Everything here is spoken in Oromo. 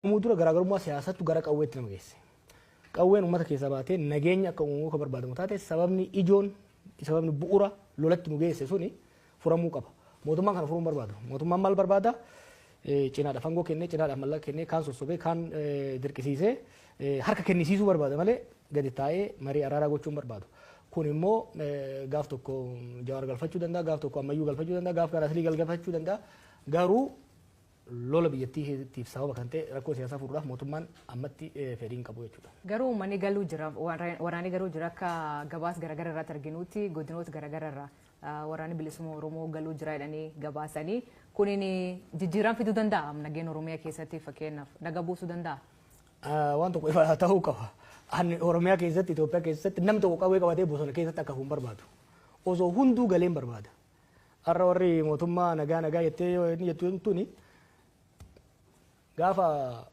Mudura garaagarummaa siyaasattu gara qawweetti nama geesse. Qawween uummata keessaa baatee nageenya akka uumuu ka barbaadamu taate sababni ijoon sababni bu'uura lolatti nu geesse suni furamuu qaba. Mootummaan kana furuun barbaadu. Mootummaan maal barbaada? Cinaadhaaf fangoo kennee, cinaadhaaf mallaqa kennee, kaan sossobee, kaan dirqisiisee harka kennisiisuu barbaada malee gadi taa'ee marii araaraa gochuun barbaadu. Kun immoo gaaf tokko Jawar galfachuu danda'a, gaaf tokko Ammayyuu galfachuu danda'a, gaaf Garaasii galfachuu danda'a. Garuu lola biyyattiif sababa kan ta'e rakkoo siyaasaa furuudhaaf mootummaan ammatti fedhiin qabu jechuudha. Garuu uummanni galuu jira, waraanni garuu jira akka gabaas garaagara irratti arginutti godinoota garaagara irraa waraanni bilisummaa Oromoo galuu jira jedhanii gabaasanii kunin jijjiirama fiduu danda'a nageenya Oromiyaa keessatti fakkeenyaaf naga buusuu danda'a. Waan tokko ifa ta'uu qaba. Oromiyaa keessatti Itoophiyaa keessatti namni tokko qawwee qabatee bosona keessatti akka hin barbaadu. Osoo hunduu galeen barbaada. Har'a warri mootummaa nagaa jettee jettuun tuni gaafa